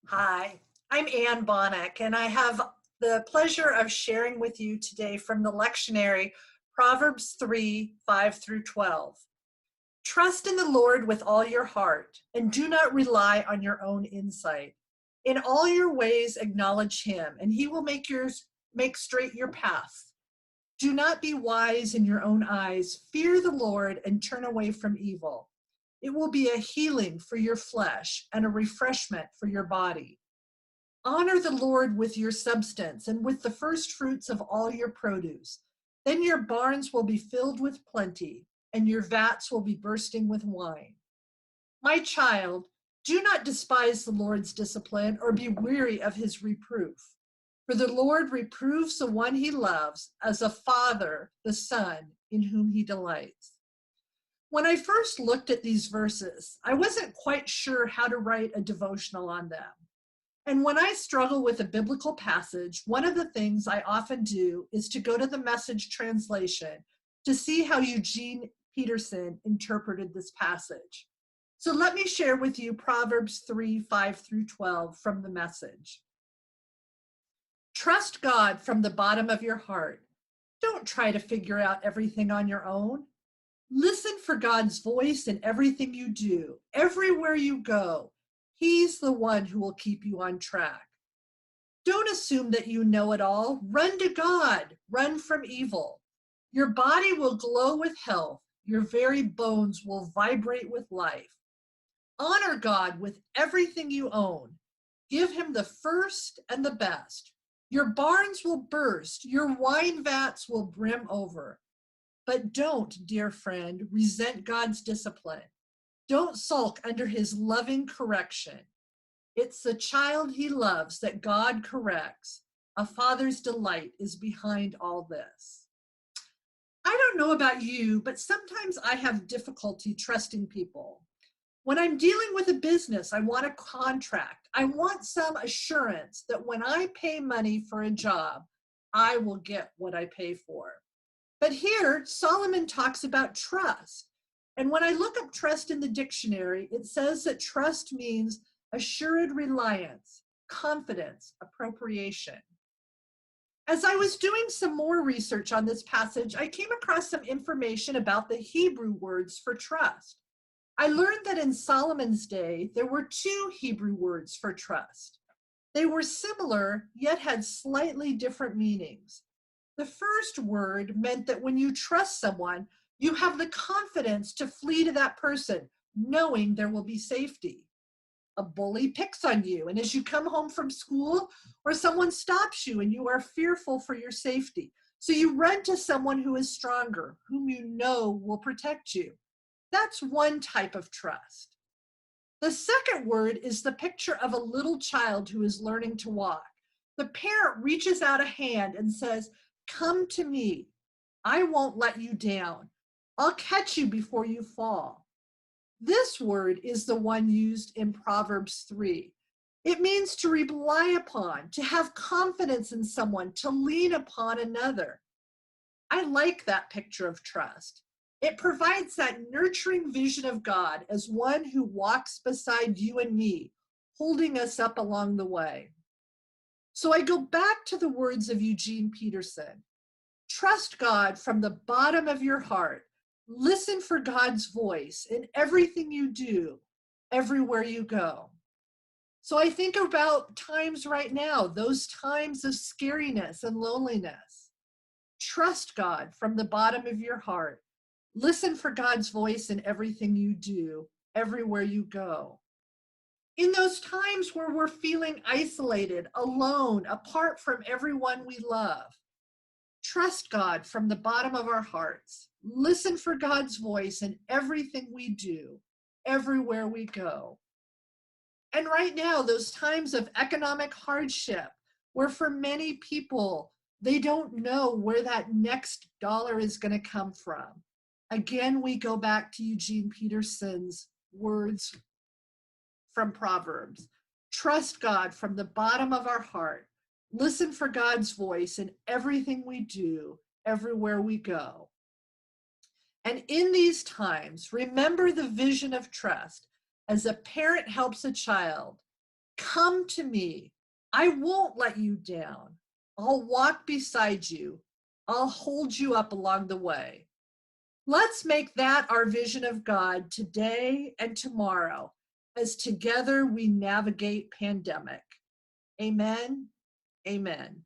Hi, I'm Ann Bonnick, and I have the pleasure of sharing with you today from the Lectionary, Proverbs 3 5 through 12. Trust in the Lord with all your heart, and do not rely on your own insight. In all your ways, acknowledge Him, and He will make straight your path. Do not be wise in your own eyes. Fear the Lord and turn away from evil. It will be a healing for your flesh and a refreshment for your body. Honor the Lord with your substance and with the first fruits of all your produce. Then your barns will be filled with plenty, and your vats will be bursting with wine. My child, do not despise the Lord's discipline or be weary of his reproof. For the Lord reproves the one he loves, as a father the son in whom he delights. When I first looked at these verses, I wasn't quite sure how to write a devotional on them. And when I struggle with a biblical passage, one of the things I often do is to go to the Message translation to see how Eugene Peterson interpreted this passage. So let me share with you Proverbs 3 5 through 12 from the Message. Trust God from the bottom of your heart. Don't try to figure out everything on your own. Listen for God's voice in everything you do, everywhere you go. He's the one who will keep you on track. Don't assume that you know it all. Run to God. Run from evil. Your body will glow with health. Your very bones will vibrate with life. Honor God with everything you own. Give him the first and the best. Your barns will burst. Your wine vats will brim over. But don't, dear friend, resent God's discipline. Don't sulk under his loving correction. It's the child he loves that God corrects. A father's delight is behind all this. I don't know about you, but sometimes I have difficulty trusting people. When I'm dealing with a business, I want a contract. I want some assurance that when I pay money for a job, I will get what I pay for. But here, Solomon talks about trust. And when I look up trust in the dictionary, it says that trust means assured reliance, confidence, appropriation. As I was doing some more research on this passage, I came across some information about the Hebrew words for trust. I learned that in Solomon's day, there were two Hebrew words for trust. They were similar, yet had slightly different meanings. The first word meant that when you trust someone, you have the confidence to flee to that person, knowing there will be safety. A bully picks on you, and as you come home from school, or someone stops you and you are fearful for your safety. So you run to someone who is stronger, whom you know will protect you. That's one type of trust. The second word is the picture of a little child who is learning to walk. The parent reaches out a hand and says, "Come to me. I won't let you down. I'll catch you before you fall." This word is the one used in Proverbs 3. It means to rely upon, to have confidence in someone, to lean upon another. I like that picture of trust. It provides that nurturing vision of God as one who walks beside you and me, holding us up along the way. So I go back to the words of Eugene Peterson. Trust God from the bottom of your heart. Listen for God's voice in everything you do, everywhere you go. So I think about times right now, those times of scariness and loneliness. Trust God from the bottom of your heart. Listen for God's voice in everything you do, everywhere you go. In those times where we're feeling isolated, alone, apart from everyone we love, trust God from the bottom of our hearts. Listen for God's voice in everything we do, everywhere we go. And right now, those times of economic hardship, where for many people, they don't know where that next dollar is going to come from. Again, we go back to Eugene Peterson's words from Proverbs. Trust God from the bottom of our heart. Listen for God's voice in everything we do, everywhere we go. And in these times, remember the vision of trust as a parent helps a child. Come to me. I won't let you down. I'll walk beside you. I'll hold you up along the way. Let's make that our vision of God today and tomorrow as together we navigate pandemic. Amen. Amen.